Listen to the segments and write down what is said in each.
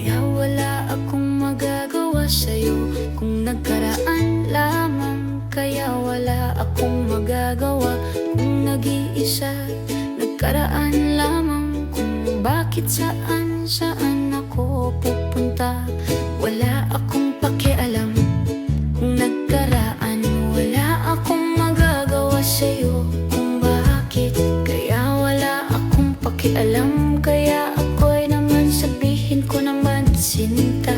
Kaya wala akong magagawa sa'yo kung nagkaraan lamang. Kaya wala akong magagawa kung nag-iisa. Nagkaraan lamang kung bakit saan ako pupunta. Wala akong pakialam kung nagkaraan. Wala akong magagawa sa'yo kung bakit. Kaya wala akong pakialam. Kaya ako'y naman sabihin ko naman sinta.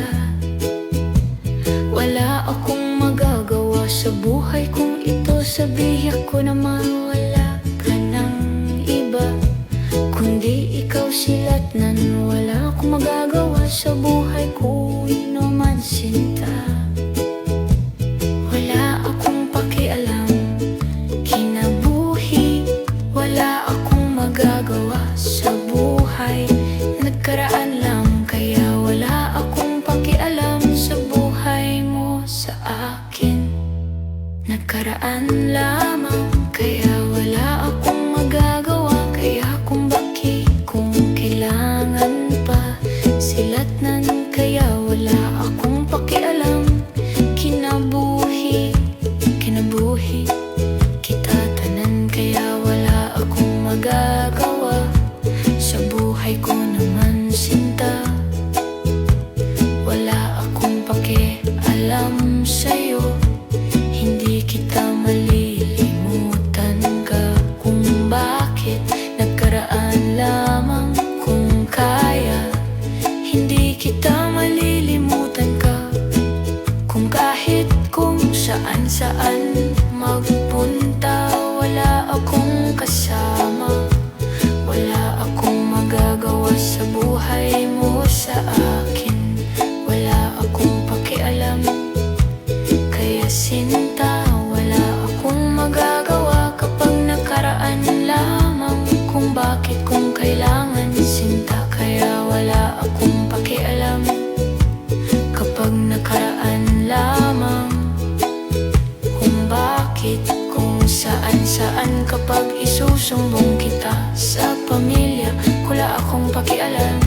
Wala akong magagawa sa buhay kung ito. Sabihin ko naman wala ka ng iba kundi ikaw silatnan. Wala akong magagawa sa buhay ko naman sinta. Wala akong pakialam kinabuhi. Wala akong magagawa sa buhay. Nagkaraan lang kaya wala akong pakialam sa buhay mo sa akin. Nagkaraan lamang kaya wala akong magagawa. Kaya kung bakit kung kailangan pa silatnan. Kaya wala akong pakialam kinabuhi kita tanan. Kaya wala akong magagawa sa buhay ko naman sinta. Wala akong pakialam sa'yo. Hindi kita malilimutan ka kung bakit. Nagkaraan lamang kung kaya. Hindi kita malilimutan ka kung kahit kung saan magpunta. Wala akong kasama. Wala akong magagawa sa buhay mo sa akin. Wala akong pakialam kaya sinta. Wala akong magagawa kapag nakaraan lamang kung bakit kung kailangan sinta. Kaya wala akong pakialam kapag nakaraan lamang kung bakit kung saan kapag isusumbong kita sa pamilya. Wala akong pakialam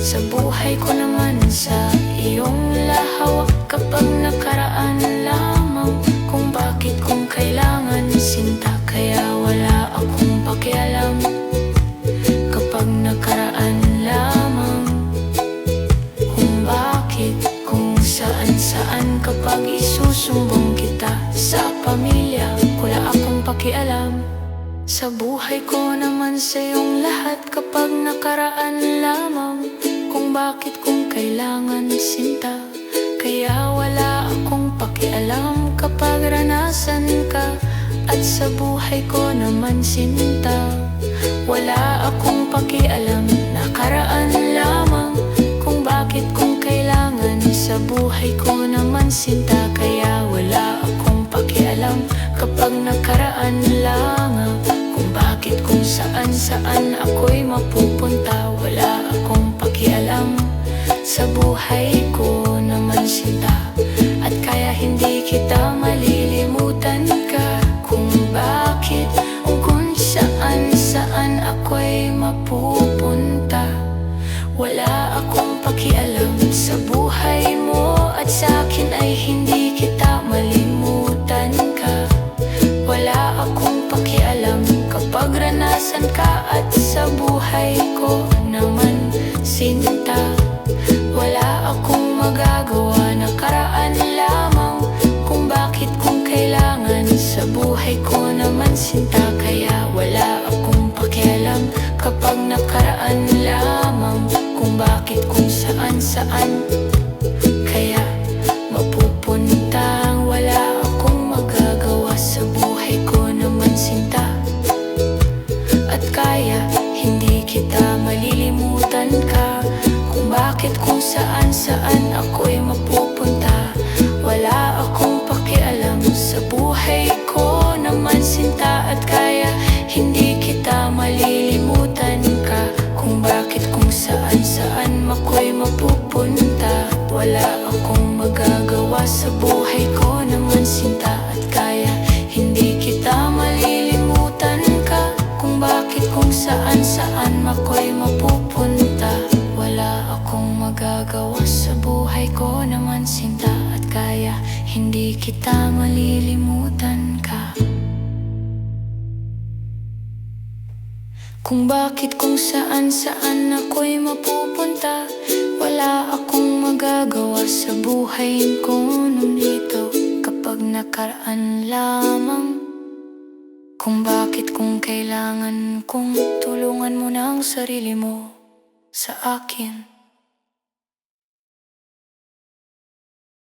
sa buhay ko naman sa iyong lahawak kapag nakaraan lamang kung bakit kung kailangan sinta. Kaya wala akong pakialam kapag nakaraan lamang kung bakit kung saan kapag isusumbong kita sa pamilya. Wala akong pakialam sa buhay ko naman sa iyong lahat kapag nakaraan lamang kung bakit kung kailangan sinta. Kaya wala akong pakialam kapag ranasan ka at sa buhay ko naman sinta. Wala akong pakialam nakaraan lamang kung bakit kung kailangan sa buhay ko naman sinta. Kaya wala akong pakialam kapag nakaraan lamang kung bakit kung saan ako'y mapupunta. Wala akong pakialam sa buhay ko naman sinta. At kaya hindi kita malilimutan ka kung bakit o kung saan ako'y mapupunta. Wala akong pakialam sa buhay mo at sa akin ay hindi kita malimutan ka. Wala akong pakialam kapag ranasan ka at sa buhay ko naman sinta. Wala akong magagawa nakaraan lamang kung bakit kung kailangan sa buhay ko naman sinta. Kaya wala akong pakialam kapag nakaraan lamang kung bakit kung saan kaya mapupunta. Wala akong magagawa sa buhay ko naman sinta. At kaya hindi kita malilimutan ka kung bakit kung saan ako'y mapupunta. Wala akong pakialam sa buhay ko naman sinta. At kaya hindi kita malilimutan ka kung bakit kung saan ako'y mapupunta. Wala akong magagawa sa buhay ko naman sinta. At kaya hindi kita malilimutan ka kung bakit kung saan ako'y mapupunta. Wala akong magagawa magagawa sa buhay ko naman sinta. At kaya hindi kita malilimutan ka. Kung bakit kung saan ako'y mapupunta, wala akong magagawa sa buhay ko nung dito. Kapag nakaraan lamang, kung bakit kung kailangan kong tulungan mo ng sarili mo sa akin.